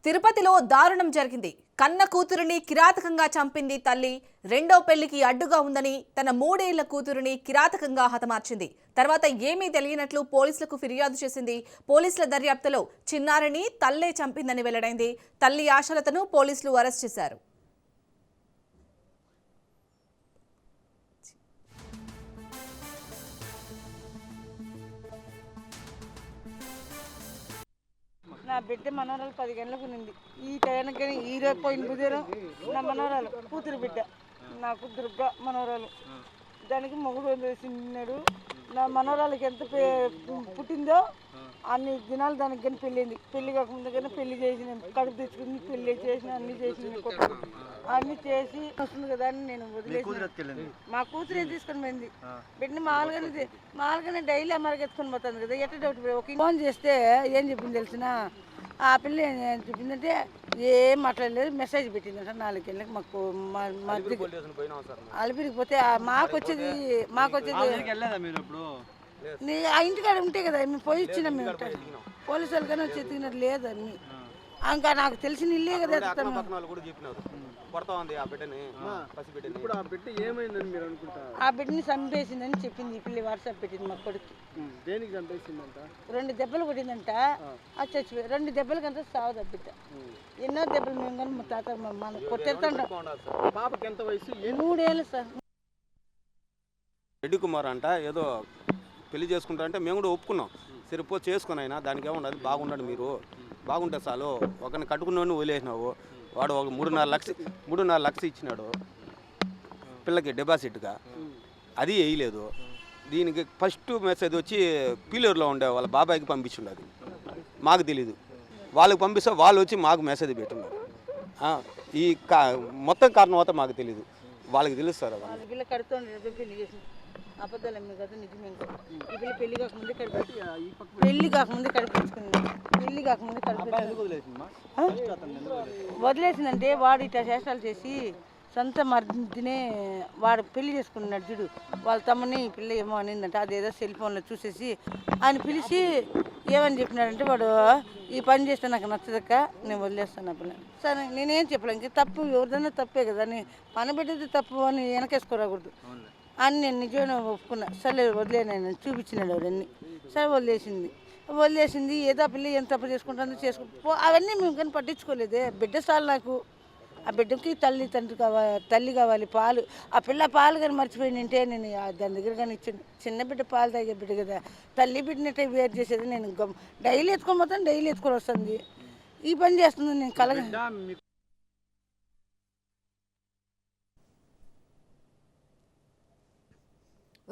తిరుపతిలో దారుణం జరిగింది. కన్న కూతురిని కిరాతకంగా చంపింది తల్లి. రెండో పెళ్లికి అడ్డుగా ఉందని తన 3 ఏళ్ల కూతురిని కిరాతకంగా హతమార్చింది. తర్వాత ఏమీ తెలియనట్లు పోలీసులకు ఫిర్యాదు చేసింది. పోలీసుల దర్యాప్తులో చిన్నారిని తల్లే చంపిందని వెల్లడైంది. తల్లి ఆశలతను పోలీసులు అరెస్ట్ చేశారు. నా బిడ్డ మనవరాలు 10 గంటలకు ఉన్నింది. ఈ టైంకి ఈ రోజు పోయిన బుధవారం నా మనవరాలు కూతురు బిడ్డ నాకు దుర్గ మనవరాలు దానికి మొగుడు వేసినాడు. నా మనవరాలకి ఎంత పుట్టిందో అన్ని దినాలు దానికి కానీ పెళ్ళింది. పెళ్లి కాకముందు కానీ పెళ్లి చేసిన కడుపు తెచ్చుకుని పెళ్లి చేసిన అన్ని చేసిన అన్ని చేసి వస్తుంది కదా అని నేను వదిలేసి మా కూతురు ఏం తీసుకొని పోయింది. బిడ్డని మామూలుగానే డైలీ అమ్మకి ఎత్తుకొని పోతుంది కదా. ఎట్ట డౌట్ ఒక ఫోన్ చేస్తే ఏం చెప్పింది తెలిసిన ఆ పిల్ల ఏం చెప్పిందంటే ఏం మాట్లాడలేదు. మెసేజ్ పెట్టిందంట 4 గంటలకు మాకు అలిపిరికి పోతే మాకు వచ్చేది ఆ ఇంటికాడ ఉంటే కదా మేము పోయి ఇచ్చినాం. మేము పోలీసు వాళ్ళు కానీ వచ్చి ఎత్తుకున్నట్టు లేదు అన్ని. ఇంకా నాకు తెలిసిన ఇల్లే కదా. ఆ బిడ్డని చంపేసిందని చెప్పింది ఈ పిల్లి. వాట్సాప్ పెట్టింది మా కొడుకు. 2 దెబ్బలు కొట్టిందంట. అది చచ్చిపోయి 2 దెబ్బలకంతా సావదు ఆ బిడ్డ. ఎన్నో దెబ్బలు మేము కానీ మా తాత మన కొట్టేస్తుంటాం. 3 ఏళ్ళు సార్. రెడ్డి కుమార్ అంట ఏదో పెళ్లి చేసుకుంటా అంటే మేము కూడా ఒప్పుకున్నాం. సరిపో చేసుకుని అయినా దానికి ఏముండదు, బాగుండండి మీరు, బాగుంటే చాలు. ఒకరిని కట్టుకున్నోడిని వదిలేసినావు. వాడు ఒక 3.5 లక్షలు ఇచ్చినాడు పిల్లకి డిపాజిట్గా, అది వేయలేదు. దీనికి ఫస్ట్ మెసేజ్ వచ్చి పీలూరులో ఉండే వాళ్ళ బాబాయ్కి పంపించుండదు, మాకు తెలీదు. వాళ్ళకి పంపిస్తే వాళ్ళు వచ్చి మాకు మెసేజ్ పెట్టున్నారు. ఈ మొత్తం కారణం అయితే మాకు తెలీదు, వాళ్ళకి తెలుస్తారు. అబద్ధాలు ఏమి కదా, నిజమే. ఈ పిల్ల పెళ్లి కాకముందే వదిలేసిందంటే వాడు ఇట్లా చేష్టాలు చేసి సొంత మర్దినే వాడు పెళ్లి చేసుకున్నాడు చూడు. వాళ్ళ తమ్ముని ఈ పిల్ల ఏమో అనిందంట. అదేదో సెల్ ఫోన్లో చూసేసి ఆయన పిలిచి ఏమని చెప్పినాడంటే, వాడు ఈ పని చేస్తే నాకు నచ్చదక్క, నేను వదిలేస్తాను ఆ పిల్ల. సరే నేనేం చెప్పలేను, ఇంక తప్పు ఎవరిదైనా తప్పే కదా అని. మన బిడ్డది తప్పు అని వెనకేసుకోరాకూడదు అని నేను నిజమే ఒప్పుకున్నా. సరే వదిలేను చూపించినాడు అవన్నీ. సరే వదిలేసింది. ఏదో ఆ పిల్ల ఎంత తప్పు చేసుకుంటుందో అవన్నీ మేము కానీ పట్టించుకోలేదే. బిడ్డ చాలు నాకు. ఆ బిడ్డకి తల్లి కావాలి, పాలు. ఆ పిల్ల పాలు కానీ మర్చిపోయిందంటే నేను దాని దగ్గర కానీ ఇచ్చాను. చిన్న బిడ్డ పాలు తాగే బిడ్డ కదా, తల్లి బిడ్డనట్టే వేరు చేసేది. నేను డైలీ ఎత్తుకొని పోతాను, డైలీ ఎత్తుకొని వస్తుంది. ఈ పని చేస్తుంది నేను కలగ.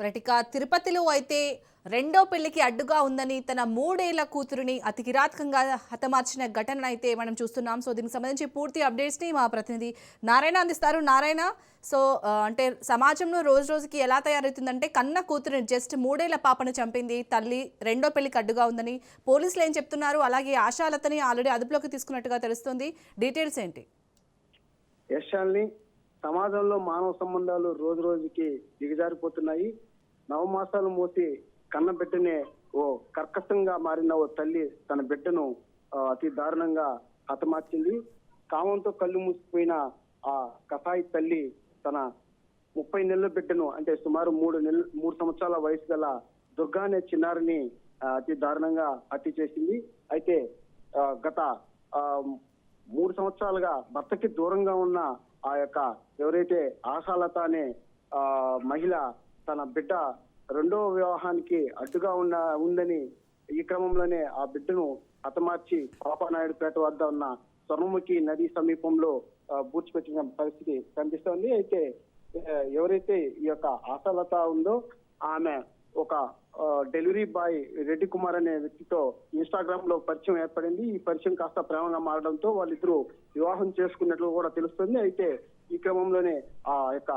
రటిక తిరుపతిలో అయితే రెండో పెళ్లికి అడ్డుగా ఉందని తన 3 ఏళ్ల కూతురిని అతి కిరాతకంగా హతమార్చిన ఘటన అయితే మనం చూస్తున్నాం. సో దీనికి సంబంధించి పూర్తి అప్డేట్స్ని మా ప్రతినిధి నారాయణ అందిస్తారు. నారాయణ, సో అంటే సమాజంలో రోజు రోజుకి ఎలా తయారవుతుందంటే, కన్న కూతురిని జస్ట్ 3 ఏళ్ల పాపను చంపింది తల్లి, రెండో పెళ్లికి అడ్డుగా ఉందని పోలీసులు ఏం చెప్తున్నారు? అలాగే ఆశాలతని ఆల్రెడీ అదుపులోకి తీసుకున్నట్టుగా తెలుస్తుంది. డీటెయిల్స్ ఏంటి? సమాజంలో మానవ సంబంధాలు రోజు రోజుకి దిగజారిపోతున్నాయి. నవమాసాలు మోసి కన్న బిడ్డనే ఓ కర్కశంగా మారిన ఓ తల్లి తన బిడ్డను అతి దారుణంగా హతమార్చింది. కామంతో కళ్ళు మూసిపోయిన ఆ కసాయి తల్లి తన 30 నెలల బిడ్డను, అంటే సుమారు 3 సంవత్సరాల వయసు గల దుర్గా అనే చిన్నారిని అతి దారుణంగా హత్య చేసింది. అయితే గత 3 సంవత్సరాలుగా భర్తకి దూరంగా ఉన్న ఆ యొక్క ఎవరైతే ఆశాలత అనే మహిళ తన బిడ్డ రెండో వివాహానికి అడ్డుగా ఉందని ఈ క్రమంలోనే ఆ బిడ్డను హతమార్చి పాపానాయుడుపేట వద్ద ఉన్న స్వర్ణముఖి నది సమీపంలో పూడ్చిపెట్టిన పరిస్థితి కనిపిస్తోంది. అయితే ఎవరైతే ఈ యొక్క ఆశాలత ఉందో ఆమె ఒక డెలివరీ బాయ్ రెడ్డి కుమార్ అనే వ్యక్తితో ఇన్స్టాగ్రామ్ లో పరిచయం ఏర్పడింది. ఈ పరిచయం కాస్త ప్రేమగా మారడంతో వాళ్ళిద్దరూ వివాహం చేసుకున్నట్లు కూడా తెలుస్తుంది. అయితే ఈ క్రమంలోనే ఆ యొక్క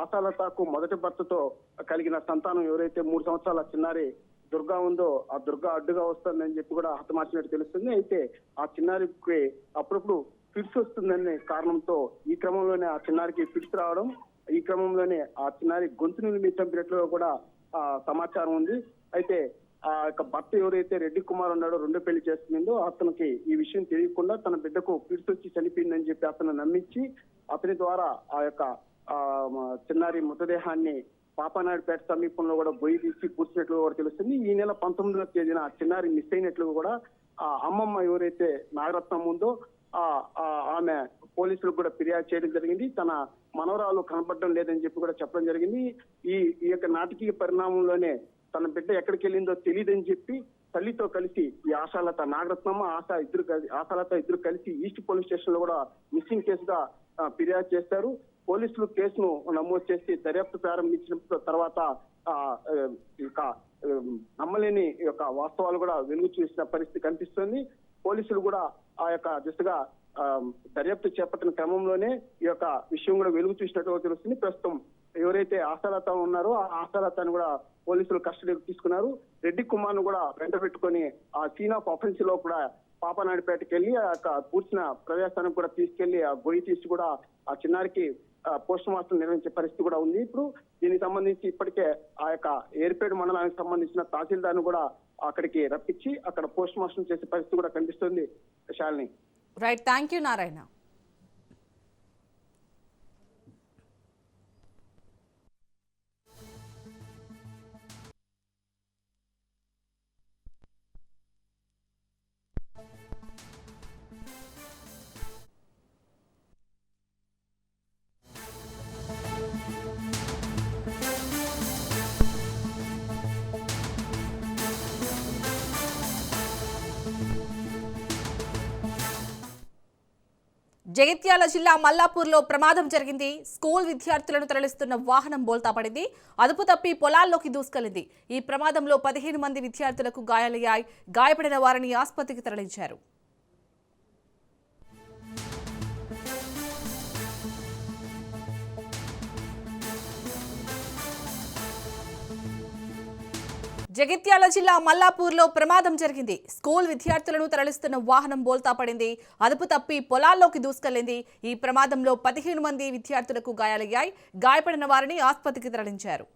ఆశాలతకు మొదటి భర్తతో కలిగిన సంతానం ఎవరైతే 3 సంవత్సరాల చిన్నారి దుర్గా ఉందో ఆ దుర్గా అడ్డుగా వస్తుందని చెప్పి కూడా హతమార్చినట్టు తెలుస్తుంది. అయితే ఆ చిన్నారికి అప్పుడప్పుడు ఫిట్స్ వస్తుందనే కారణంతో ఈ క్రమంలోనే ఆ చిన్నారికి ఫిట్స్ రావడం, ఈ క్రమంలోనే ఆ చిన్నారి గొంతు నుండి చంపినట్లుగా కూడా సమాచారం ఉంది. అయితే ఆ యొక్క భర్త ఎవరైతే రెడ్డి కుమార్ ఉన్నాడో రెండో పెళ్లి చేస్తుందో అతనికి ఈ విషయం తెలియకుండా తన బిడ్డకు ఫిట్స్ వచ్చి చనిపోయిందని చెప్పి అతను నమ్మించి అతని ద్వారా ఆ యొక్క చిన్నారి మృతదేహాన్ని పాపనాయుడుపేట సమీపంలో కూడా బొయ్యి తీసి పూడ్చినట్లు కూడా తెలుస్తుంది. ఈ నెల 19వ తేదీన చిన్నారి మిస్ అయినట్లు కూడా ఆ అమ్మమ్మ ఎవరైతే నాగరత్నం ఉందో ఆమె పోలీసులకు కూడా ఫిర్యాదు చేయడం జరిగింది. తన మనవరాలు కనపడడం లేదని చెప్పి కూడా చెప్పడం జరిగింది. ఈ యొక్క నాటకీయ పరిణామంలోనే తన బిడ్డ ఎక్కడికి వెళ్ళిందో తెలియదని చెప్పి తల్లితో కలిసి ఈ ఆశాలత నాగరత్నమ్మ ఆశాలత ఇద్దరు కలిసి ఈస్ట్ పోలీస్ స్టేషన్ లో కూడా మిస్సింగ్ కేసుగా ఫిర్యాదు చేస్తారు. పోలీసులు కేసును నమోదు చేసి దర్యాప్తు ప్రారంభించిన తర్వాత ఇక నమ్మలేని యొక్క వాస్తవాలు కూడా వెలుగు చూసిన పరిస్థితి కనిపిస్తుంది. పోలీసులు కూడా ఆ యొక్క దిశగా దర్యాప్తు చేపట్టిన క్రమంలోనే ఈ యొక్క విషయం కూడా వెలుగు చూసినట్టుగా తెలుస్తుంది. ప్రస్తుతం ఎవరైతే ఆశాలత ఉన్నారో ఆ ఆశాలతను కూడా పోలీసులు కస్టడీకి తీసుకున్నారు. రెడ్డి కుమార్ ను కూడా వెంట పెట్టుకొని ఆ సీన్ ఆఫ్ అఫెన్స్ లో కూడా పాపనాయుడుపేటకి వెళ్ళి ఆ యొక్క పూడ్చిన ప్రదేశానికి కూడా తీసుకెళ్లి ఆ గొయ్యి తీసి కూడా ఆ చిన్నారికి పోస్ట్ మార్టం నిర్వహించే పరిస్థితి కూడా ఉంది. ఇప్పుడు దీనికి సంబంధించి ఇప్పటికే ఆ యొక్క ఏర్పేట మండలానికి సంబంధించిన తహసీల్దార్ ను కూడా అక్కడికి రప్పించి అక్కడ పోస్ట్ మార్టం చేసే పరిస్థితి కూడా కనిపిస్తుంది. Shalini. Right, thank you Narayana. Jagtial జిల్లా మల్లాపూర్లో ప్రమాదం జరిగింది. స్కూల్ విద్యార్థులను తరలిస్తున్న వాహనం బోల్తా పడింది. అదుపు తప్పి పొలాల్లోకి దూసుకెళ్లింది. ఈ ప్రమాదంలో 15 మంది విద్యార్థులకు గాయాలయ్యాయి. గాయపడిన వారిని ఆసుపత్రికి తరలించారు. జగిత్యాల జిల్లా మల్లాపూర్లో ప్రమాదం జరిగింది. స్కూల్ విద్యార్థులను తరలిస్తున్న వాహనం బోల్తా పడింది. అదుపు తప్పి పొలాల్లోకి దూసుకెళ్లింది. ఈ ప్రమాదంలో 15 మంది విద్యార్థులకు గాయాలయ్యాయి. గాయపడిన వారిని ఆసుపత్రికి తరలించారు.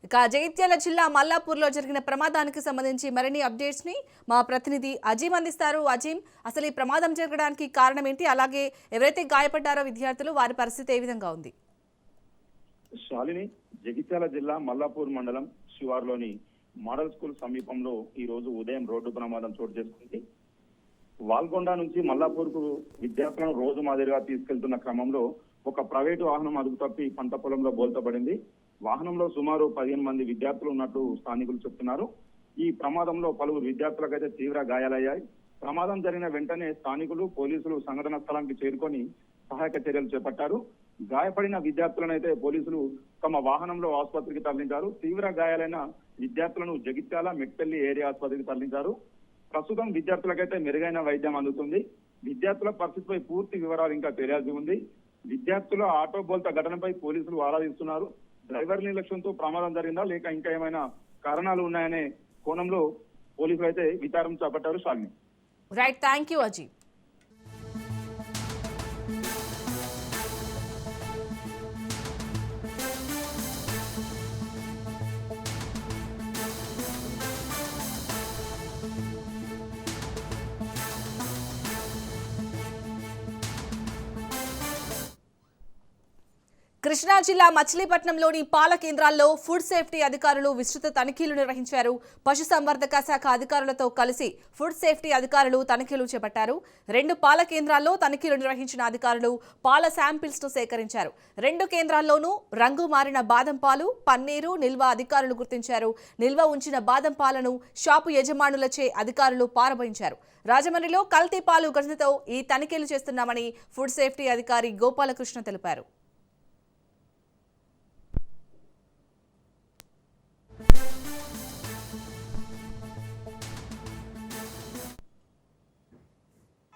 ఇక జగిత్యాల జిల్లా మల్లాపూర్లో జరిగిన ప్రమాదానికి సంబంధించి మరిన్ని అప్డేట్స్ ని మా ప్రతినిధి అజీం అందిస్తారు. అజీం, అసలు ఈ ప్రమాదం జరగడానికి కారణం ఏంటి? అలాగే ఎవరైతే గాయపడ్డారో విద్యార్థులు, వారి పరిస్థితి ఏ విధంగా ఉంది? శాలిని, జగిత్యాల జిల్లా మల్లాపూర్ మండలం శివార్లోని మోడల్ స్కూల్ సమీపంలో ఈ రోజు ఉదయం రోడ్డు ప్రమాదం చోటు చేసుకుంది. వాల్గొండ నుంచి మల్లాపూర్ కు విద్యార్థులను రోజు మాదిరిగా తీసుకెళ్తున్న క్రమంలో ఒక ప్రైవేటు వాహనం అదుపు తప్పి పంట పొలంలో బోల్తపడింది. వాహనంలో సుమారు 15 మంది విద్యార్థులు ఉన్నట్టు స్థానికులు చెప్తున్నారు. ఈ ప్రమాదంలో పలువురు విద్యార్థులకైతే తీవ్ర గాయాలయ్యాయి. ప్రమాదం జరిగిన వెంటనే స్థానికులు, పోలీసులు సంఘటన స్థలానికి చేరుకొని సహాయక చర్యలు చేపట్టారు. గాయపడిన విద్యార్థులనైతే పోలీసులు తమ వాహనంలో ఆసుపత్రికి తరలించారు. తీవ్ర గాయాలైన విద్యార్థులను జగిత్యాల, మెట్పల్లి ఏరియా ఆసుపత్రికి తరలించారు. ప్రస్తుతం విద్యార్థులకైతే మెరుగైన వైద్యం అందుతుంది. విద్యార్థుల పరిస్థితిపై పూర్తి వివరాలు ఇంకా తెలియాల్సి ఉంది. విద్యార్థుల ఆటో బోల్తా ఘటనపై పోలీసులు ఆరాధిస్తున్నారు. డ్రైవర్ నిర్లక్ష్యంతో ప్రమాదం జరిగిందా లేక ఇంకా ఏమైనా కారణాలు ఉన్నాయనే కోణంలో పోలీసులు అయితే విచారణ చేపట్టారు. శాలిని. రైట్, థ్యాంక్ యూ అజీ. కృష్ణా జిల్లా మచిలీపట్నంలోని పాల కేంద్రాల్లో ఫుడ్ సేఫ్టీ అధికారులు విస్తృత తనిఖీలు నిర్వహించారు. పశుసంవర్ధక శాఖ అధికారులతో కలిసి ఫుడ్ సేఫ్టీ అధికారులు తనిఖీలు చేపట్టారు. 2 పాల కేంద్రాల్లో తనిఖీలు నిర్వహించిన అధికారులు పాల శాంపిల్స్ ను సేకరించారు. 2 కేంద్రాల్లోనూ రంగు మారిన బాదం పాలు, పన్నీరు నిల్వ అధికారులు గుర్తించారు. నిల్వ ఉంచిన బాదం పాలను షాపు యజమానులచే అధికారులు పారబోయించారు. రాజమండ్రిలో కల్తీ పాలు ఘటనతో ఈ తనిఖీలు చేస్తున్నామని ఫుడ్ సేఫ్టీ అధికారి గోపాలకృష్ణ తెలిపారు.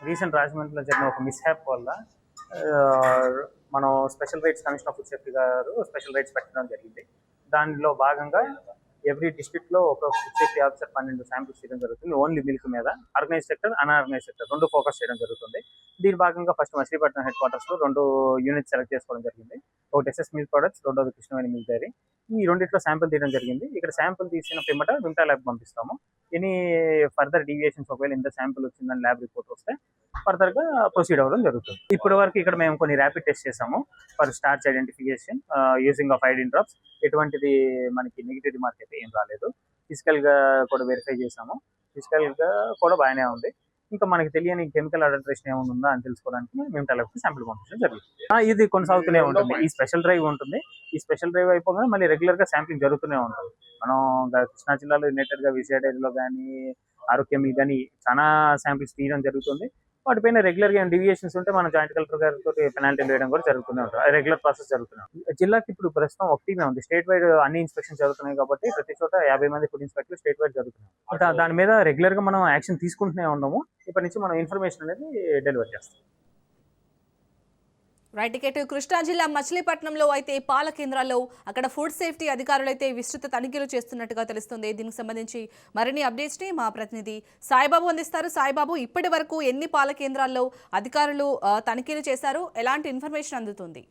రీసెంట్ రాజమండ్రిలో జరిగిన ఒక మిస్హ్యాప్ వల్ల మనం special rights commission of food safety గారు స్పెషల్ రైట్స్ పెట్టడం జరిగింది. దానిలో భాగంగా ఎవ్రీ డిస్ట్రిక్ట్ లో ఒక ఫుడ్ సేఫ్టీ ఆఫీసర్ 12 శాంపిల్స్ చేయడం జరుగుతుంది. ఓన్లీ మిల్క్ మీద organise sector, unorganised sector 2 focus చేయడం జరుగుతుంది. దీని భాగంగా ఫస్ట్ మచిలీపట్నం హెడ్ క్వార్టర్స్ లో 2 యూనిట్స్ సెలెక్ట్ చేసుకోవడం జరిగింది. ఒకటి ఎస్ఎస్ మిల్క్ ప్రొడక్ట్స్, రెండోది కృష్ణవేణి మిల్క్ డైరీ. ఈ రెండిట్లో శాంపిల్ తీయడం జరిగింది. ఇక్కడ శాంపిల్ తీసిన పిమ్మట వింటా ల్యాబ్ పంపిస్తాము. ఎనీ ఫర్దర్ డీవియేషన్స్ ఒకవేళ ఇంత శాంపిల్ వచ్చిందని ల్యాబ్ రిపోర్ట్ వస్తే ఫర్దర్ గా ప్రొసీడ్ అవ్వడం జరుగుతుంది. ఇప్పటి వరకు ఇక్కడ మేము కొన్ని ర్యాపిడ్ టెస్ట్ చేసాము for starch identification using of iodine drops. ఎటువంటిది మనకి నెగిటివ్ రిమార్క్ అయితే ఏం రాలేదు. ఫిజికల్ గా కూడా వెరిఫై చేసాము. ఫిజికల్ గా కూడా బాగానే ఉంది. ఇంకా మనకి తెలియని కెమికల్ అడల్టరేషన్ ఏమైనా ఉందా అని తెలుసుకోవడానికి మేము టెలెఫ్ శాంపిల్ పంపించడం జరుగుతుంది. ఇది కొనసాగుతూనే ఉంటుంది. ఈ స్పెషల్ డ్రైవ్ ఉంటుంది. ఈ స్పెషల్ డ్రైవ్ అయిపోగానే మళ్ళీ రెగ్యులర్ గా శాంప్లింగ్ జరుగుతూనే ఉంటుంది. మనం కృష్ణా జిల్లాలో యునైటెడ్ గా విజయడైరీలో కానీ ఆరోగ్యం కానీ చాలా శాంపిల్స్ తీయడం జరుగుతుంది. వాటిపైన రెగ్యులర్ గా డివియేషన్స్ ఉంటే మనం జాయింట్ కలెక్టర్ గారితో పెనాల్టీలు వేయడం కూడా జరుగుతూనే ఉంటుంది. రెగ్యులర్ ప్రాసెస్ జరుగుతూనే ఉంటుంది. జిల్లాకి ఇప్పుడు ప్రస్తుతం ఒక టీమే ఉంది. స్టేట్ వైడ్ అన్ని ఇన్స్పెక్షన్ జరుగుతున్నాయి కాబట్టి ప్రతి చోట 50 మంది ఫుడ్ ఇన్స్పెక్టర్లు స్టేట్ వైడ్ జరుగుతున్నాయి. దాని మీద రెగ్యులర్ గా మనం యాక్షన్ తీసుకుంటూనే ఉన్నాము. ఇప్పటి నుంచి మనం ఇన్ఫర్మేషన్ అనేది డెలివర్ చేస్తాం. రైట్. ఇటు కృష్ణా జిల్లా మచిలీపట్నంలో అయితే పాల కేంద్రాల్లో అక్కడ ఫుడ్ సేఫ్టీ అధికారులు అయితే విస్తృత తనిఖీలు చేస్తున్నట్టుగా తెలుస్తుంది. దీనికి సంబంధించి మరిన్ని అప్డేట్స్ ని మా ప్రతినిధి సాయిబాబు అందిస్తారు. సాయిబాబు, ఇప్పటి వరకు ఎన్ని పాల కేంద్రాల్లో అధికారులు తనిఖీలు చేశారు? ఎలాంటి ఇన్ఫర్మేషన్ అందుతుంది?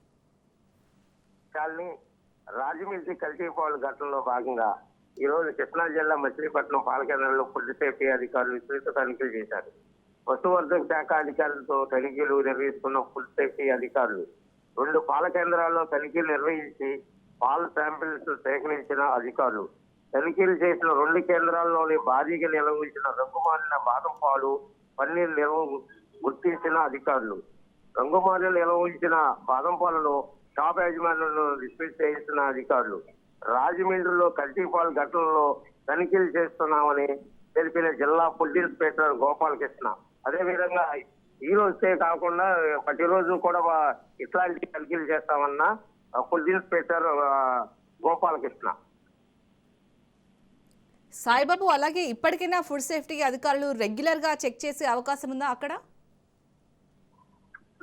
రాజమిల్సి కల్తీ పాల ఘటనలో భాగంగా ఈ రోజు కృష్ణా జిల్లా మచిలీపట్నం పాల కేంద్రాల్లో ఫుడ్ సేఫ్టీ అధికారులు విస్తృత తనిఖీలు చేశారు. పశువర్ధక శాఖ అధికారులతో తనిఖీలు నిర్వహిస్తున్న ఫుడ్ సేఫ్టీ అధికారులు 2 పాల కేంద్రాల్లో తనిఖీలు నిర్వహించి పాల శాంపిల్స్ సేకరించిన అధికారులు తనిఖీలు చేసిన 2 కేంద్రాల్లోని భారీగా నిల్వ ఉంచిన రంగుమారిన బాదం పాలు, పన్నీర్ నిల్వ గుర్తించిన అధికారులు రంగుమారిన నిల్వ ఉంచిన బాదం పాలను షాప్ యాజమాన్యాలను డిస్మిస్ చేసిన అధికారులు రాజమండ్రిలో కల్తీ పాల ఘటనలో తనిఖీలు చేస్తున్నామని తెలిపిన జిల్లా ఫుడ్ ఇన్స్పెక్టర్ గోపాలకృష్ణ. అదేవిధంగా ఈ రోజే కాకుండా ప్రతిరోజు కూడా ఇట్లాంటి తనిఖీలు చేస్తామన్న ఫుడ్ ఇన్స్పెక్టర్ గోపాలకృష్ణ. సాయిబాబు, అలాగే ఇప్పటికైనా ఫుడ్ సేఫ్టీ అధికారులు రెగ్యులర్ గా చెక్ చేసే అవకాశం ఉందా అక్కడ?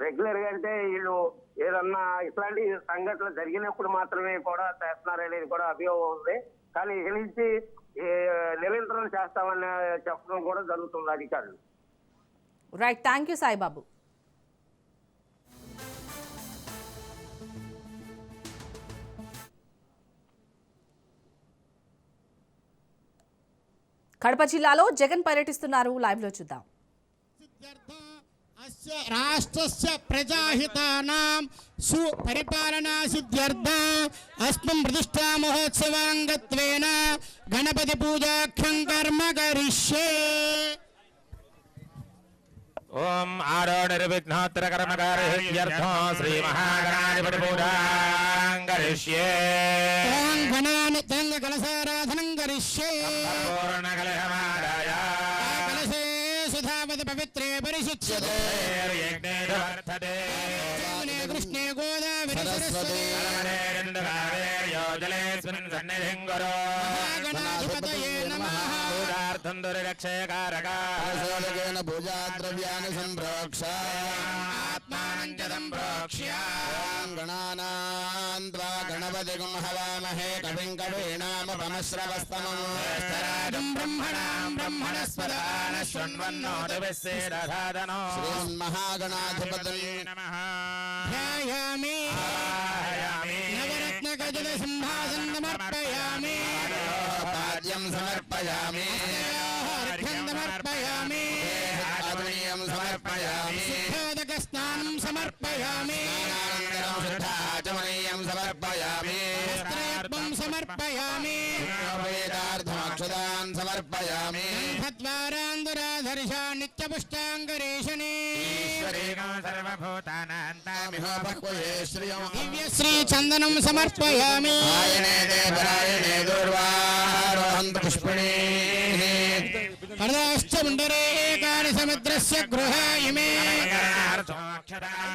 రెగ్యులర్ గా అంటే వీళ్ళు ఏదన్నా ఇట్లాంటి సంఘటనలు జరిగినప్పుడు మాత్రమే కూడా చేస్తున్నారనేది కూడా అభియోగం ఉంది. కానీ ఇక నుంచి నిరంతరం చేస్తామని చెప్పడం కూడా జరుగుతుంది అధికారులు. Right, thank you Saibabu. Kadapa జిల్లాలో జగన్ పర్యటిస్తున్నారు. లైవ్ లో చూద్దాం. రాష్ట్రస్య ప్రజాహితానాం సుపరిపాలనా సిద్ధ్యర్థ అస్మిన్ ప్రతిష్టా మహోత్సవాంగత్వేన గణపతి పూజాఖ్యం కర్మ కరిష్యే. ఓం ఆరోఢిర్విఘ్నోత్తర కర్మకార్యర్థం శ్రీ మహాగణాధిపతి పూజాం కరిష్యే. ఓం గణాని తంగ కలశారాధనం కరిష్యే. పూర్ణ కలహమాదాయ కలశే సుధావతి పవిత్రే పరిశుచ్యతే. యజ్ఞేవర్ధతే కృష్ణే గోదావరి సరస్వతి జలేస్మిన్ సన్నిధిం గురో గణాధిపతయే నమః. పూజార్థం దుర్రక్షయకారకేన పూజాద్రవ్యాన్ని సంప్రోక్ష ఆత్మానం చ సంప్రోక్ష్య గణానాం త్వా గణపతిం హవామహే కవిం కవీనాముపమశ్రవస్తమం జ్యేష్ఠరాజం బ్రహ్మణాం బ్రహ్మణస్పదాన శృణ్వన్నోతవిశ్వేదధాదనో శ్రీమన్మహాగణాధిపతయే నమః. ధ్యాయామి నవరత్న గజల సింహాసనం సమర్పయామి. పాద్యం సమర్పయామి అర్ఘ్యం సమర్పయామి. ఆత్మీయం సమర్పయామి శుద్ధోదక స్నానం సమర్పయామి. స్నానానంతరం శుద్ధాచమనీయం సమర్పయామి వస్త్రయత్నం సమర్పయామి. వేదార్థమక్షదాన్ సమర్పయామి భద్వారాంధరాధర్షా నిత్యపుష్టాంగరేషణే. ఈశ్వరేణో సర్వభూతానాంతామిహోపక్వయే శ్రియం దివ్య శ్రీ చందనం సమర్పయామి. ఆయనే దేవరాయణే దూర్వారోహంత పుష్పిణీ హృదయశ్చ ముండరే కాని సముద్రస్య గృహ ఇమే.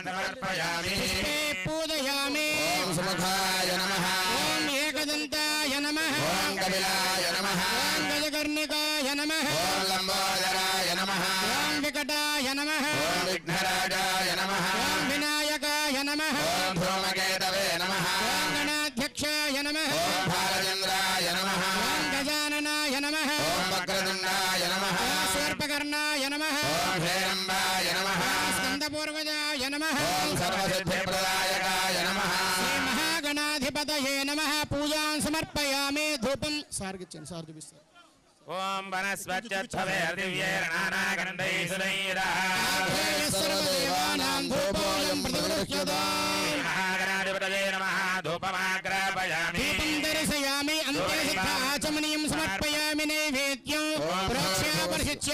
సమర్పయామి. పుష్పే పూజయామి. ఓం సుముఖాయ నమః ఓం ఏకదంతాయ నమః. ఓం కపిలాయ నమః ఓం గజకర్ణికాయ నమః. ఓం లంబోదరాయ నమః ఓం వికటాయ నమః. ఓం విఘ్నరాజాయ నమః ఓం వినాయకాయ నమః. ఓం ధూమకేతవే నమః ఓం గణాధ్యక్షాయ నమః. ఓం భారచంద్రాయ నమః ఓం ఓం హేరంబాయ నమః స్కందపూర్వజాయ నమః ఓం సర్వసిద్ధిప్రదాయకాయ నమః శ్రీ మహాగణాధిపతయే నమః పూజాం సమర్పయామి ధూపం సార్గిచ్చాను సార్ చూపిస్తారు ఓం వనస్పత్యర్థవే దివ్యేర్నానాగంధైసురైరః సర్వదేవానాం ధూపోయం ప్రతిగృహ్యతాం మహాగణాధిపతయే నమః ధూపమాగ్రాపయామి దీపం దర్శయామి అంతే ఆచమనీయం సమర్పయామి నైవేద్యం ప్రోక్ష్య పరిశిచ్య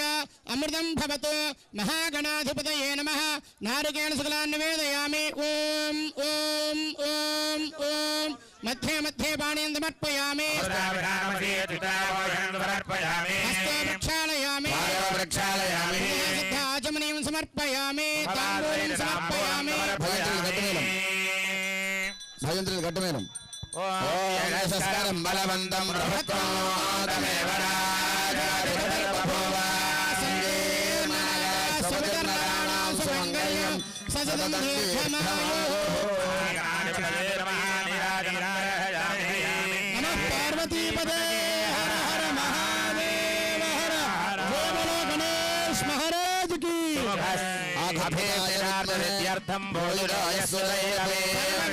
అమృతం భవతు మహాగణాధిపతయే నమః నారికేణ శుక్లాన్ నివేదయామి ఓం ఓం ఓం ఓం మధ్యే మధ్యే పాణీయం సమర్పయామి హస్తే ప్రక్షాళయామి ప్రక్షాళయామి ఆచమనీయం సమర్పయామి తాంబూలం సమర్పయామి భజంత్రులు గట్టమేనం ఓం బలవంతం ప్రభుత్వమేవ సజలం నమః పార్వతీపదే హర హర మహాదేవ హర జయ బలో గణేష్ మహారాజ్ కి విద్యార్థం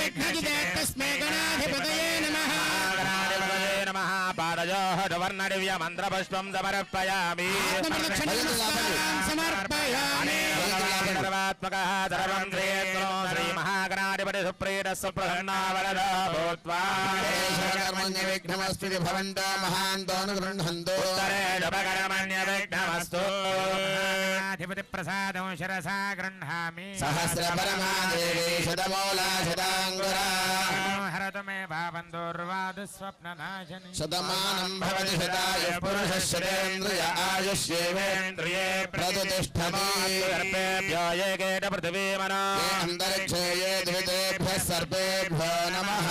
విఘ్నజితే తస్మై గణాధిపతయే నమః నమః పారజోహవర్ణదివ్య మంత్రపుష్పం సమర్పయామి ఆత్మప్రదక్షిణ నమస్కారం సమర్పయామి సర్వాత్మకః సర్వం శ్రీయత్నో శ్రీ మహాగణాధిపతి సుప్రీత సుప్రసన్నావరద భూత్వా కర్మణ్య విఘ్నమస్తి భవంతో మహాంతో గృహంతో ఉత్తరే శుభకర్మణ్య విఘ్నమస్తు అధిపతి ప్రసాదం శిరసా గృహామి సహస్ర పరమాదేవి శతమూలా శతాంగురా హరతు మే భావందోర్వాదు స్వప్ననాశని శతమానం భవతి శతాయ పురుష శతేంద్రియ ఆయుష్యేవేంద్రియే ప్రతిష్టతి సర్పేభ్యో ఏకేట పృథివీమనో అంతరిక్షే ఏ ద్వితేభ్యః సర్పేభ్యో నమః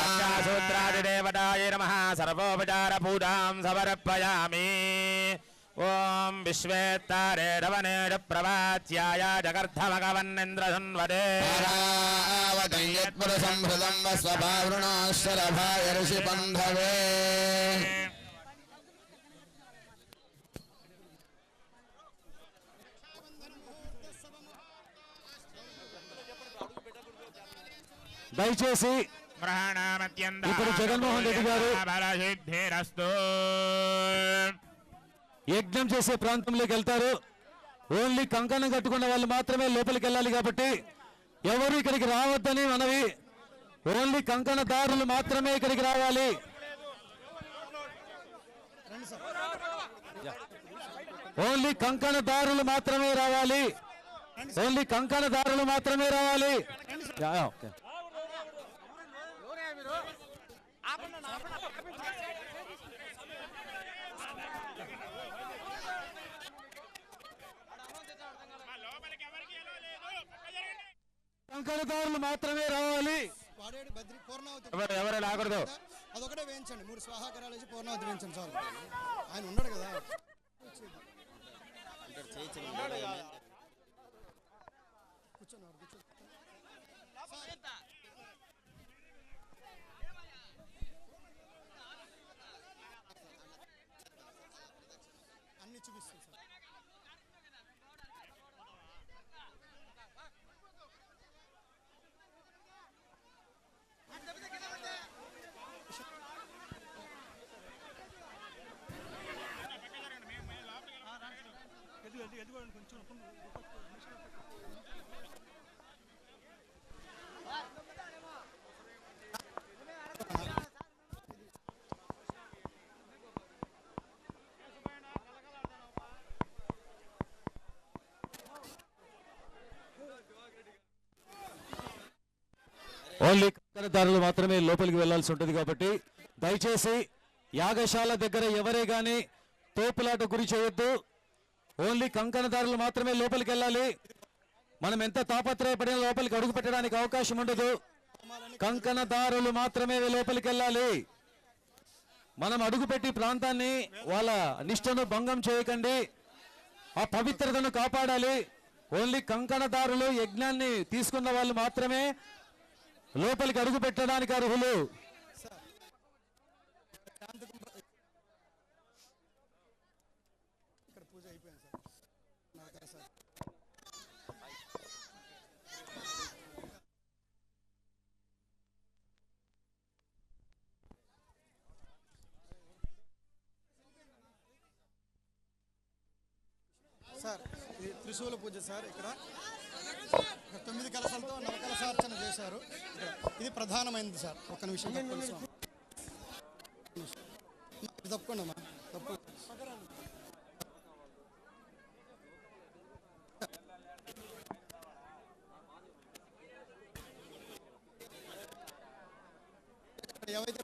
సూత్రాదిదేవతాయ నమః సర్వోపచార పూజాం సమర్పయామి ఓం విశ్వేత్తారే రవణేష ప్రవాచ్యాయ జగర్థమగవన్నింద్రధన్వదే పరావతం యత్పురుషం హృదం వస్వభావృణోశ్వరభాయ ఋషిబంధవే దయచేసి ఇప్పుడు జగన్మోహన్ రెడ్డి గారు యజ్ఞం చేసే ప్రాంతంలోకి వెళ్తారు. ఓన్లీ కంకణం కట్టుకున్న వాళ్ళు మాత్రమే లోపలికి వెళ్ళాలి కాబట్టి ఎవరు ఇక్కడికి రావద్దని మనవి. ఓన్లీ కంకణదారులు మాత్రమే ఇక్కడికి రావాలి. ఓన్లీ కంకణదారులు మాత్రమే రావాలి. ఓన్లీ కంకణదారులు మాత్రమే రావాలి. ఓకే. కంకణదారులు మాత్రమే రావాలి. ఎవరు రాకూడదు. అదొకటే వేయించండి. 3 స్వాహాకారాలు వేసి పూర్ణావతి వేయించండి చాలు. ఆయన ఉన్నాడు కదా. అన్ని చూపిస్తాను సార్. ఓన్లీ కంకణదారులు మాత్రమే లోపలికి వెళ్లాల్సి ఉంటుంది కాబట్టి దయచేసి యాగశాల దగ్గర ఎవరే గాని తోపులాట గురి చేయొద్దు. ఓన్లీ కంకణదారులు మాత్రమే లోపలికి వెళ్ళాలి. మనం ఎంత తాపత్రయపడినా లోపలికి అడుగు పెట్టడానికి అవకాశం ఉండదు. కంకణదారులు మాత్రమే లోపలికి వెళ్ళాలి. మనం అడుగుపెట్టి ప్రాంతాన్ని వాళ్ళ నిష్టను భంగం చేయకండి. ఆ పవిత్రతను కాపాడాలి. ఓన్లీ కంకణదారులు యజ్ఞాన్ని తీసుకున్న వాళ్ళు మాత్రమే లోపలికి అడుగు పెట్టడానికి అర్హులు. ఇక్కడ పూజ అయిపోయింది సార్. సార్ ఇది త్రిశూల పూజ సార్. ఇక్కడ 9 కలశాలతో నవకలశార్చన చేశారు. ఇక్కడ ఇది ప్రధానమైనది సార్. ఒక్క నిమిషం తప్పకుండా అమ్మా, తప్పకుండా. ఏవైతే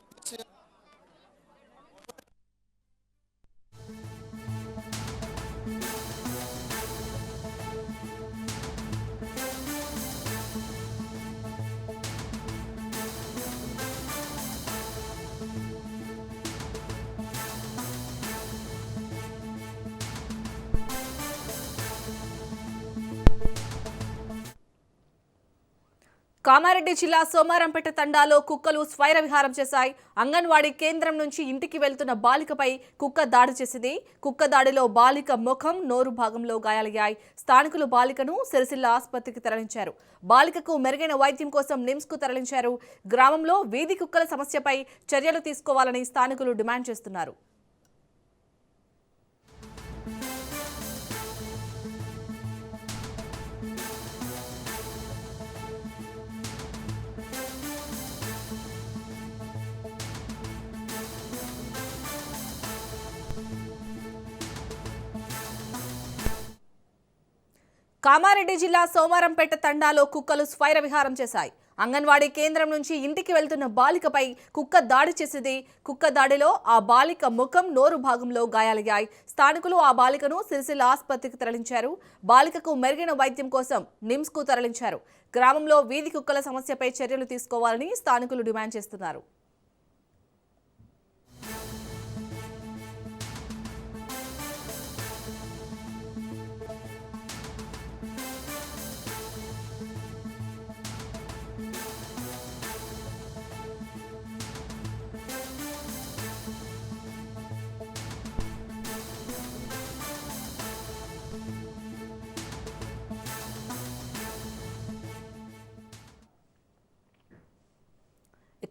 కామారెడ్డి జిల్లా సోమారంపేట తండాలో కుక్కలు స్వైర విహారం చేశాయి. అంగన్వాడీ కేంద్రం నుంచి ఇంటికి వెళ్తున్న బాలికపై కుక్క దాడి చేసింది. కుక్క దాడిలో బాలిక ముఖం, నోరు భాగంలో గాయాలయ్యాయి. స్థానికులు బాలికను సిరిసిల్ల ఆసుపత్రికి తరలించారు. బాలికకు మెరుగైన వైద్యం కోసం నిమ్స్కు తరలించారు. గ్రామంలో వీధి కుక్కల సమస్యపై చర్యలు తీసుకోవాలని స్థానికులు డిమాండ్ చేస్తున్నారు. కామారెడ్డి జిల్లా సోమారంపేట తండాలో కుక్కలు స్వైర విహారం చేశాయి. అంగన్వాడీ కేంద్రం నుంచి ఇంటికి వెళ్తున్న బాలికపై కుక్క దాడి చేసింది. కుక్క దాడిలో ఆ బాలిక ముఖం, నోరు భాగంలో గాయాలయ్యాయి. స్థానికులు ఆ బాలికను సిరిసిల్ల ఆసుపత్రికి తరలించారు. బాలికకు మెరుగైన వైద్యం కోసం నిమ్స్కు తరలించారు. గ్రామంలో వీధి కుక్కల సమస్యపై చర్యలు తీసుకోవాలని స్థానికులు డిమాండ్ చేస్తున్నారు.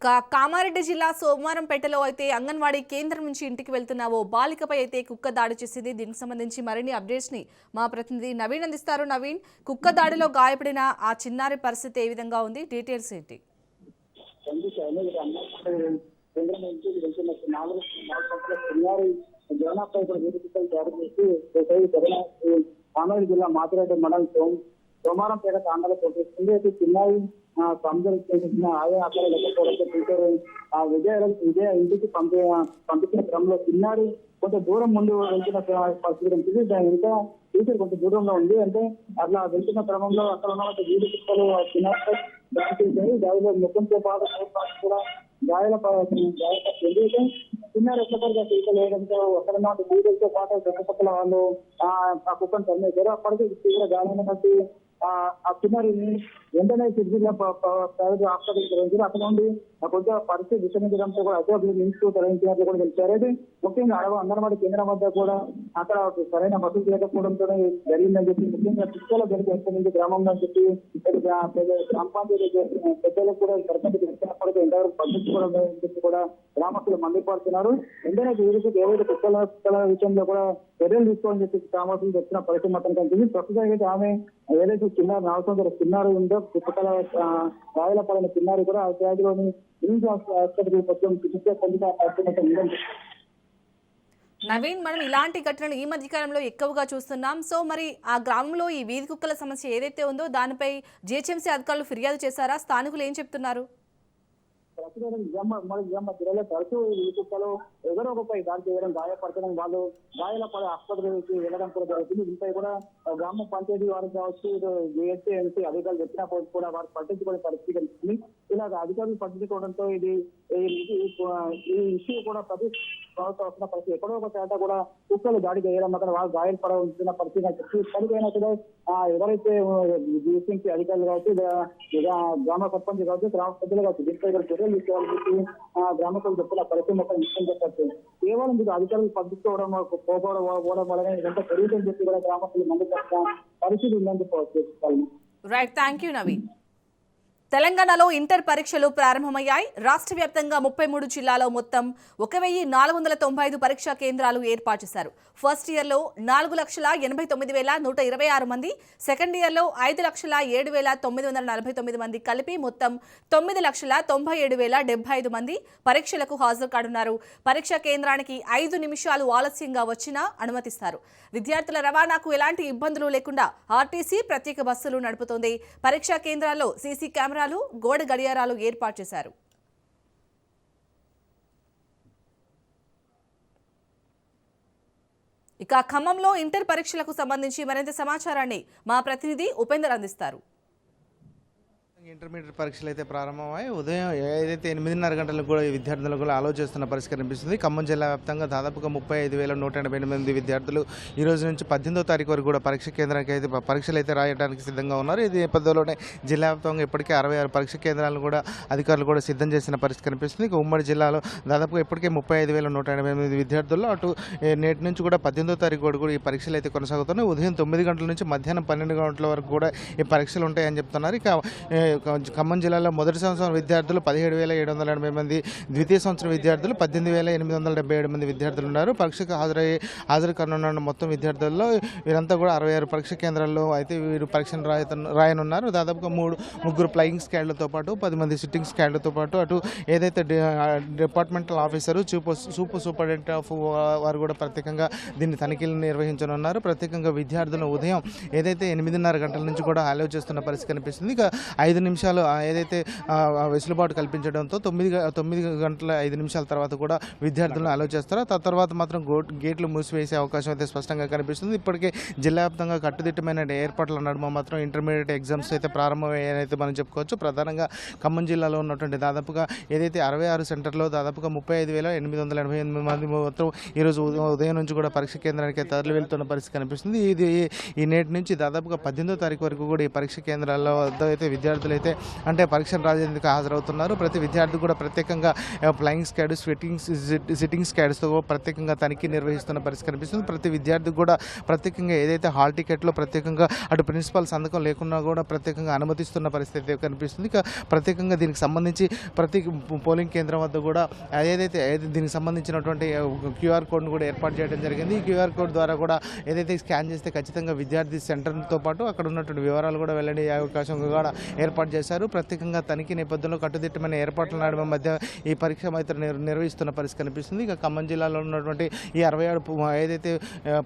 ఇక కామారెడ్డి జిల్లా సోమారంపేటలో అయితే అంగన్వాడీ కేంద్రం నుంచి ఇంటికి వెళ్తున్న ఓ బాలికపై అయితే కుక్క దాడి చేసింది. దీనికి సంబంధించి మరిన్ని అప్డేట్స్ ని మా ప్రతినిధి నవీన్ అందిస్తారు. నవీన్, కుక్క దాడిలో గాయపడిన ఆ చిన్నారి పరిస్థితి ఏ విధంగా ఉంది? డీటెయిల్స్ ఏంటి? కామారెడ్డి జిల్లా మాతిరెడ్డి మండలం సోమారంపేట తాండాలో ప్రవేశిస్తుంది. అయితే చిన్నారి సందర్శించిన ఆయా అక్కడ లేకపోవడంతో టీచర్ విజయ ఇంటికి పంపించిన క్రమంలో చిన్నారి కొంత దూరం ముందు వెళ్తున్న పరిస్థితి ఉంటుంది. ఇంకా టీచర్ కొంత దూరంలో ఉంది. అంటే అట్లా వెళ్తున్న క్రమంలో అక్కడ ఉన్న వీధి కుక్కలు చిన్నారిపై దాడి చేశాయి. దాడిలో ముఖంతో పాటు కూడా గాయాలైతే చిన్నారి ఎట్లపడిగా టీచర్ వేయడంతో అక్కడ ఉన్న వీధులతో పాటు చుట్టుపక్కల వాళ్ళు ఆ కుక్కను తరిమేశారు. అప్పటికి తీవ్ర గాయాలను బట్టి ఆ చిన్నారిని వెంటనే సిరిసిల్ల ప్రైవేట్ హాస్పిటల్కి తరలించారు. అక్కడ నుండి కొంచెం పరిస్థితి విషమించడంతో కూడా అదే నిమ్స్ తరలించినట్లు కూడా తెలిపారు. అయితే ముఖ్యంగా అంగన్వాడీ కేంద్రం వద్ద కూడా అక్కడ సరైన వసతి లేకపోవడంతో జరిగిందని చెప్పి, ముఖ్యంగా కుక్కల జరిగి నుంచి గ్రామంలో చెప్పి గ్రామ పంచాయతీ పెద్దలకు కూడా సర్పంచ్ తెలిసినప్పటికీ ఎంతవరకు పట్టించుకోవడం చెప్పి కూడా గ్రామస్తులు మండిపడుతున్నారు. వెంటనే ఏదైతే కుక్కల విషయంలో కూడా చర్యలు తీసుకోవాలని చెప్పి గ్రామస్తులు చెప్తున్న పరిస్థితి మాత్రం కనిపించింది. ప్రస్తుతం అయితే ఆమె ఏదైతే చిన్నారు అవసరం చిన్నారు ఉందో కుక్కల గాయాల పడిన చిన్నారి కూడా ఆ వ్యాధిలోని ఆసుపత్రికి కొంచెం చికిత్స పొందిన పరిస్థితి. నవీన్, మనం ఇలాంటి ఘటనలు ఈ మధ్య కాలంలో ఎక్కువగా చూస్తున్నాం. సో మరి ఆ గ్రామంలో ఈ వీధి కుక్కల సమస్య ఏదైతే ఉందో దానిపై జిహెచ్ఎంసీ అధికారులు ఫిర్యాదు చేశారా? స్థానికులు ఏం చెప్తున్నారు? జిల్లాలో తరచూ ఈ కుక్కలు ఎవరో ఒకపై దాడి చేయడం, గాయపరచడం, వాళ్ళు గాయాల పడే ఆసుపత్రికి వెళ్ళడం కూడా జరుగుతుంది. దీనిపై కూడా గ్రామ పంచాయతీ వారికి కావచ్చు, జిహెచ్ఎంసీ అధికారులు చెప్పినప్పుడు కూడా వారు పట్టించుకునే పరిస్థితి కనిపిస్తుంది. ఇలా అధికారులు పట్టించుకోవడంతో ఈ ఇష్యూ కూడా ప్రతి వస్తున్న పరిస్థితి. ఎక్కడో ఒక చేత కూడా కుక్కలు దాడి చేయడం, అక్కడ వాళ్ళు గాయాలు పడుతున్న పరిస్థితి చెప్పి ఇప్పటికైనా కూడా ఎవరైతే జిహెచ్ఎంసీ అధికారులు కావచ్చు, గ్రామ సర్పంచ్ కావచ్చు, గ్రామ ప్రజలు కావచ్చు, దీనిపై చర్యలు తీసుకోవాలని చెప్పి గ్రామస్తులు చెప్తున్న పరిస్థితి మొత్తం ఇష్టం చెప్పచ్చు. కేవలం మీకు అధికారులు పట్టించుకోవడం పోవడం వల్లనే ఇదంతా పెరుగుతుందని చెప్పి కూడా గ్రామస్తులు మంది పరిస్థితి ఉందని చెప్పవచ్చు. Right, thank you Naveen. తెలంగాణలో ఇంటర్ పరీక్షలు ప్రారంభమయ్యాయి. రాష్ట్ర వ్యాప్తంగా 33 జిల్లాలో మొత్తం 1495 పరీక్షా కేంద్రాలు ఏర్పాటు చేశారు. ఫస్ట్ ఇయర్లో 4,89,126 మంది, సెకండ్ ఇయర్లో 5,07,949 మంది కలిపి మొత్తం 9,97,075 మంది పరీక్షలకు హాజరు కానున్నారు. పరీక్షా కేంద్రానికి 5 నిమిషాలు ఆలస్యంగా వచ్చినా అనుమతిస్తారు. విద్యార్థుల రవాణాకు ఎలాంటి ఇబ్బందులు లేకుండా ఆర్టీసీ ప్రత్యేక బస్సులు నడుపుతోంది. పరీక్షా కేంద్రాల్లో సీసీ కెమెరాలు, గోడ గడియారాలు ఏర్పాటు చేశారు. ఇక ఖమ్మంలో ఇంటర్ పరీక్షలకు సంబంధించి మరింత సమాచారాన్ని మా ప్రతినిధి ఉపేందర్ అందిస్తారు. ఇంటర్మీడియట్ పరీక్షలు అయితే ప్రారంభమై ఉదయం ఏదైతే 8:30 గంటలకు కూడా విద్యార్థులకు కూడా అలో చేస్తున్న పరిస్థితి కనిపిస్తుంది. ఖమ్మం జిల్లా వ్యాప్తంగా దాదాపుగా 35,188 విద్యార్థులు ఈ రోజు నుంచి 18వ తారీఖు వరకు కూడా పరీక్ష కేంద్రానికి అయితే పరీక్షలు అయితే రాయడానికి సిద్ధంగా ఉన్నారు. ఇది నేపథ్యంలోనే జిల్లా వ్యాప్తంగా ఇప్పటికే 66 పరీక్ష కేంద్రాలను కూడా అధికారులు కూడా సిద్ధం చేసిన పరిస్థితి కనిపిస్తుంది. ఇక ఉమ్మడి జిల్లాలో దాదాపుగా ఇప్పటికే 35,188 విద్యార్థులు అటు నేటి నుంచి కూడా 18వ తారీఖు వరకు కూడా ఈ పరీక్షలు అయితే కొనసాగుతున్నాయి. ఉదయం 9 గంటల నుంచి మధ్యాహ్నం 12 గంటల వరకు కూడా ఈ పరీక్షలు ఉంటాయని చెప్తున్నారు. ఇక ఖమ్మం జిల్లాలో మొదటి సంవత్సరం విద్యార్థులు 17,780 మంది, ద్వితీయ సంవత్సరం విద్యార్థులు 18,877 మంది విద్యార్థులు ఉన్నారు. పరీక్షకు హాజరు కానున్న మొత్తం విద్యార్థుల్లో వీరంతా కూడా 66 పరీక్ష కేంద్రాల్లో అయితే వీరు పరీక్షను రాయనున్నారు. దాదాపుగా ముగ్గురు ఫ్లయింగ్ స్క్వాడ్లతో పాటు 10 మంది సిట్టింగ్ స్క్వాడ్లతో పాటు అటు ఏదైతే డిపార్ట్మెంటల్ ఆఫీసరు సూపరింటెండెంట్ ఆఫ్ వారు కూడా ప్రత్యేకంగా దీన్ని తనిఖీలు నిర్వహించనున్నారు. ప్రత్యేకంగా విద్యార్థులు ఉదయం ఏదైతే 8:30 గంటల నుంచి కూడా అలౌ చేస్తున్న పరిస్థితి కనిపిస్తుంది. ఇక 5 నిమిషాలు ఏదైతే వెసులుబాటు కల్పించడంతో 9 గంటల 5 నిమిషాల తర్వాత కూడా విద్యార్థులను అలౌ చేస్తారో తర్వాత మాత్రం గేట్లు మూసివేసే అవకాశం అయితే స్పష్టంగా కనిపిస్తుంది. ఇప్పటికే జిల్లా వ్యాప్తంగా కట్టుదిట్టమైన ఏర్పాట్ల నడుమ మాత్రం ఇంటర్మీడియట్ ఎగ్జామ్స్ అయితే ప్రారంభమయ్యాయని మనం చెప్పుకోవచ్చు. ప్రధానంగా ఖమ్మం జిల్లాలో ఉన్నటువంటి దాదాపుగా ఏదైతే 66 సెంటర్లో దాదాపుగా 35,888 మంది మొత్తం ఈరోజు ఉదయం నుంచి కూడా పరీక్ష కేంద్రానికి తరలి వెళ్తున్న పరిస్థితి కనిపిస్తుంది. ఇది ఈ నేటి నుంచి దాదాపుగా 18వ తారీఖు వరకు కూడా ఈ పరీక్ష కేంద్రాల్లో వద్ద అయితే విద్యార్థులు అయితే అంటే పరీక్షలు రాసేందుకు హాజరవుతున్నారు. ప్రతి విద్యార్థి కూడా ప్రత్యేకంగా ఫ్లయింగ్ స్క్వాడ్, సిట్టింగ్ స్క్వాడ్స్తో ప్రత్యేకంగా తనిఖీ నిర్వహిస్తున్న పరిస్థితి కనిపిస్తుంది. ప్రతి విద్యార్థికి కూడా ప్రత్యేకంగా ఏదైతే హాల్ టికెట్లో ప్రత్యేకంగా అటు ప్రిన్సిపాల్ సంతకం లేకున్నా కూడా ప్రత్యేకంగా అనుమతిస్తున్న పరిస్థితి కనిపిస్తుంది. ఇక ప్రత్యేకంగా దీనికి సంబంధించి ప్రతి పోలింగ్ కేంద్రం వద్ద కూడా ఏదైతే దీనికి సంబంధించినటువంటి క్యూఆర్ కోడ్ను కూడా ఏర్పాటు చేయడం జరిగింది. ఈ క్యూఆర్ కోడ్ ద్వారా కూడా ఏదైతే స్కాన్ చేస్తే ఖచ్చితంగా విద్యార్థి సెంటర్తో పాటు అక్కడ ఉన్నటువంటి వివరాలు కూడా వెల్లడి అవకాశం కూడా ఏర్పాటు చేశారు. ప్రత్యేకంగా తనిఖీ నేపథ్యంలో కట్టుదిట్టమైన ఏర్పాట్ల నడుమ మధ్య ఈ పరీక్ష అయితే నిర్వహిస్తున్న పరిస్థితి కనిపిస్తుంది. ఇక ఖమ్మం జిల్లాలో ఉన్నటువంటి ఈ 67 ఏదైతే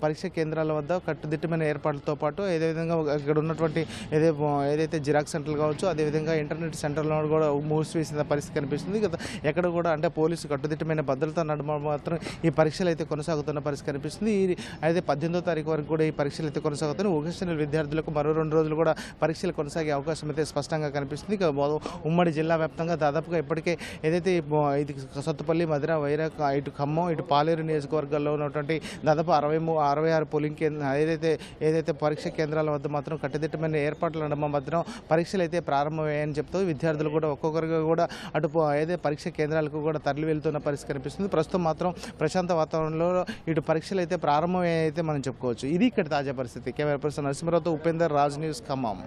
పరీక్ష కేంద్రాల వద్ద కట్టుదిట్టమైన ఏర్పాట్లతో పాటు అదేవిధంగా ఇక్కడ ఉన్నటువంటి ఏదైతే జిరాక్స్ సెంటర్లు కావచ్చు, అదేవిధంగా ఇంటర్నెట్ సెంటర్లో కూడా మూసివేసిన పరిస్థితి కనిపిస్తుంది. ఎక్కడ కూడా అంటే పోలీసు కట్టుదిట్టమైన భద్రత నడుమ మాత్రం ఈ పరీక్షలు అయితే కొనసాగుతున్న పరిస్థితి కనిపిస్తుంది. అయితే 18వ తారీఖు వరకు కూడా ఈ పరీక్షలు అయితే కొనసాగుతున్నాయి. వొకేషనల్ విద్యార్థులకు మరో 2 రోజులు కూడా పరీక్షలు కొనసాగే అవకాశం అయితే స్పష్టంగా కనిపిస్తుంది. ఇక ఉమ్మడి జిల్లా వ్యాప్తంగా దాదాపుగా ఇప్పటికే ఏదైతే ఇది సత్తుపల్లి, మధిర, వైరాగ్, ఇటు ఖమ్మం, ఇటు పాలేరు నియోజకవర్గాల్లో ఉన్నటువంటి దాదాపు 66 పోలింగ్ ఏదైతే పరీక్ష కేంద్రాల వద్ద మాత్రం కట్టుదిట్టమైన ఏర్పాట్ల నడుమ మాత్రం పరీక్షలు అయితే ప్రారంభమయ్యాయని చెప్తూ విద్యార్థులు కూడా ఒక్కొక్కరిగా కూడా అటు ఏదైతే పరీక్ష కేంద్రాలకు కూడా తరలి వెళ్తున్న పరిస్థితి కనిపిస్తుంది. ప్రస్తుతం మాత్రం ప్రశాంత వాతావరణంలో ఇటు పరీక్షలు అయితే ప్రారంభమయ్యాయితే మనం చెప్పుకోవచ్చు. ఇది ఇక్కడ తాజా పరిస్థితి. కెమెరా పర్సన్ నరసింహరావుతో ఉపేందర్, రాజ్ న్యూస్, ఖమ్మం.